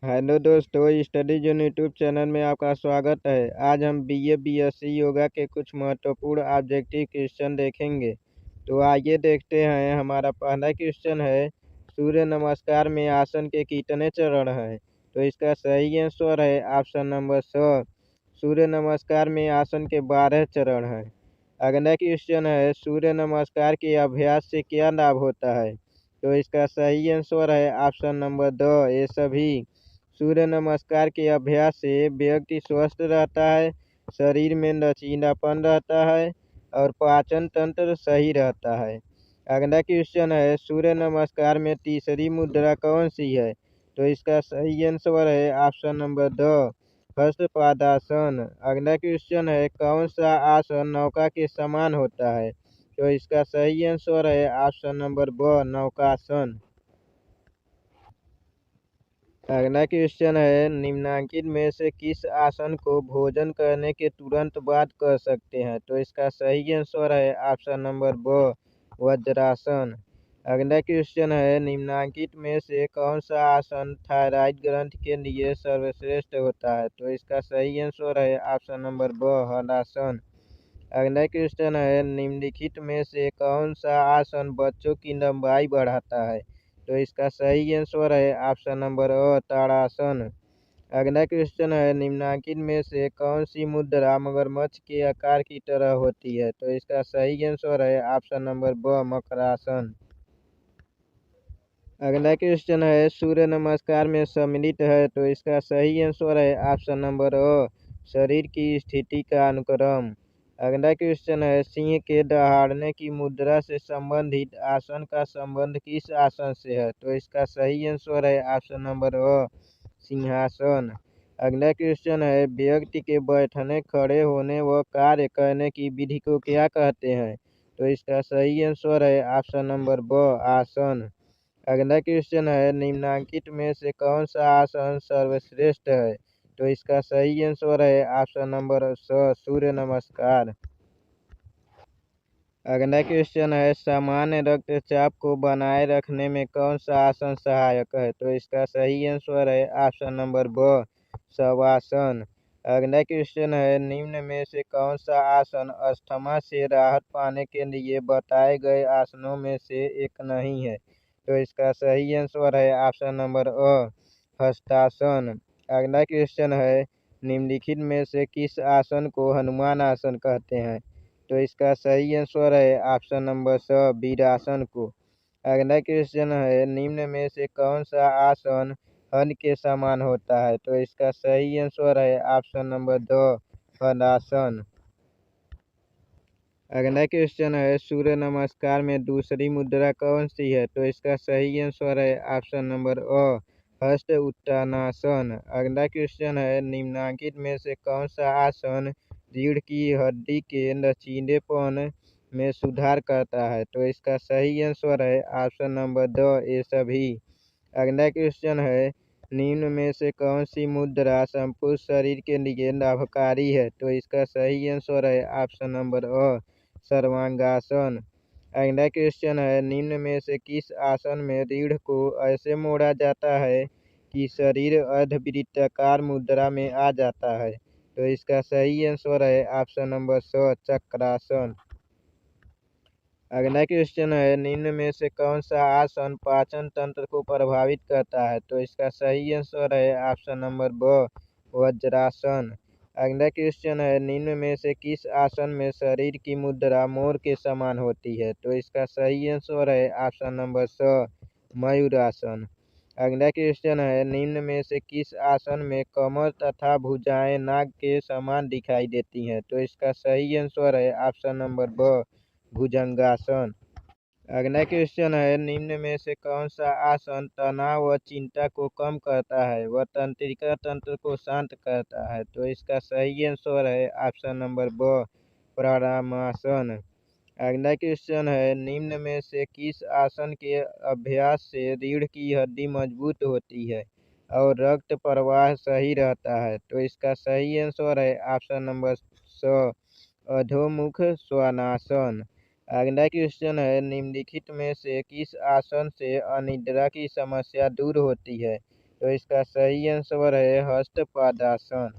Hello दोस्तों, study zone YouTube channel में आपका स्वागत है। आज हम बीए बीएससी योगा के कुछ महत्वपूर्ण ऑब्जेक्टिव क्वेश्चन देखेंगे। तो आइए देखते हैं। हमारा पहला क्वेश्चन है, सूर्य नमस्कार में आसन के कितने चरण हैं? तो इसका सही आंसर है ऑप्शन नंबर स। सूर्य नमस्कार में आसन के 12 चरण हैं। अगला क्वेश्चन है, सूर्य नमस्कार के अभ्यास से क्या लाभ होता है? तो इसका सही आंसर है ऑप्शन नंबर द, ये सभी। सूर्य नमस्कार के अभ्यास से व्यक्ति स्वस्थ रहता है, शरीर में लचीलापन रहता है और पाचन तंत्र सही रहता है। अगला क्वेश्चन है, सूर्य नमस्कार में तीसरी मुद्रा कौन सी है? तो इसका सही आंसर है ऑप्शन नंबर द, हस्तपादासन। अगला क्वेश्चन है, कौन सा आसन नौका के समान होता है? तो इसका सही आंसर है ऑप्शन नंबर ब, नौकासन। अगला क्वेश्चन है, निम्नलिखित में से किस आसन को भोजन करने के तुरंत बाद कर सकते हैं? तो इसका सही आंसर है ऑप्शन नंबर ब, वज्रासन। अगला क्वेश्चन है, निम्नलिखित में से कौन सा आसन थायराइड ग्रंथि के लिए सर्वश्रेष्ठ होता है? तो इसका सही आंसर है ऑप्शन नंबर ब, हलासन। अगला क्वेश्चन है, निम्नलिखित में से कौन सा आसन बच्चों की लंबाई बढ़ाता है? तो इसका सही आंसर है ऑप्शन नंबर अ, ताड़ासन। अगला क्वेश्चन है, निम्नलिखित में से कौन सी मुद्रा मगरमच्छ के आकार की तरह होती है? तो इसका सही आंसर है ऑप्शन नंबर ब, मकरासन। अगला क्वेश्चन है, सूर्य नमस्कार में सम्मिलित है? तो इसका सही आंसर है ऑप्शन नंबर अ, शरीर की स्थिति का अनुक्रम। अगला क्वेश्चन है, सिंह के दहाड़ने की मुद्रा से संबंधित आसन का संबंध किस आसन से है? तो इसका सही आंसर है ऑप्शन नंबर अ, सिंहासन। अगला क्वेश्चन है, व्यक्ति के बैठने, खड़े होने व कार्य करने की विधि को क्या कहते हैं? तो इसका सही आंसर है ऑप्शन नंबर ब, आसन। अगला क्वेश्चन है, निम्नलिखित में से कौन सा आसन सर्वश्रेष्ठ है? तो इसका सही आंसर है ऑप्शन नंबर स, सूर्य नमस्कार। अगला क्वेश्चन है, सामान्य रक्तचाप को बनाए रखने में कौन सा आसन सहायक है? तो इसका सही आंसर है ऑप्शन नंबर ब, शवासन। अगला क्वेश्चन है, निम्न में से कौन सा आसन अस्थमा से राहत पाने के लिए बताए गए आसनों में से एक नहीं है? तो इसका सही आंसर है ऑप्शन नंबर अ, हस्तासन। अगला क्वेश्चन है, निम्नलिखित में से किस आसन को हनुमान आसन कहते हैं? तो इसका सही आंसर है ऑप्शन नंबर स, वीरासन को। अगला क्वेश्चन है, निम्न में से कौन सा आसन हल के समान होता है? तो इसका सही आंसर है ऑप्शन नंबर द, हलासन। अगला क्वेश्चन है, सूर्य नमस्कार में दूसरी मुद्रा कौन सी है? तो इसका सही आंसर है ऑप्शन नंबर अ, हस्त उत्तानासन। अगला क्वेश्चन है, निम्नलिखित में से कौन सा आसन रीढ़ की हड्डी के लचीलेपन में सुधार करता है? तो इसका सही आंसर है ऑप्शन नंबर द, ये सभी। अगला क्वेश्चन है, निम्न में से कौन सी मुद्रा संपूर्ण शरीर के लिए लाभकारी है? तो इसका सही आंसर है ऑप्शन नंबर अ, सर्वांगासन। अगला क्वेश्चन है, निम्न में से किस आसन में रीढ़ को ऐसे मोड़ा जाता है कि शरीर अर्धवृत्ताकार मुद्रा में आ जाता है? तो इसका सही आंसर है ऑप्शन नंबर स, चक्रासन। अगला क्वेश्चन है, निम्न में से कौन सा आसन पाचन तंत्र को प्रभावित करता है? तो इसका सही आंसर है ऑप्शन नंबर ब, वज्रासन। अगला क्वेश्चन है, निम्न में से किस आसन में शरीर की मुद्रा मोर के समान होती है? तो इसका सही आंसर है ऑप्शन नंबर स, मयूरासन। अगला क्वेश्चन है, निम्न में से किस आसन में कमर तथा भुजाएं नाग के समान दिखाई देती हैं? तो इसका सही आंसर है ऑप्शन नंबर ब, भुजंगासन। अगला क्वेश्चन है, निम्न में से कौन सा आसन तनाव व चिंता को कम करता है व तंत्रिका तंत्र को शांत करता है? तो इसका सही आंसर है ऑप्शन नंबर ब, प्राणायामासन। अगला क्वेश्चन है, निम्न में से किस आसन के अभ्यास से रीढ़ की हड्डी मजबूत होती है और रक्त प्रवाह सही रहता है? तो इसका सही आंसर है ऑप्शन नंबर स, अधोमुख श्वानासन। अगला क्वेश्चन है, निम्नलिखित में से किस आसन से अनिद्रा की समस्या दूर होती है? तो इसका सही आंसर है हस्तपादासन।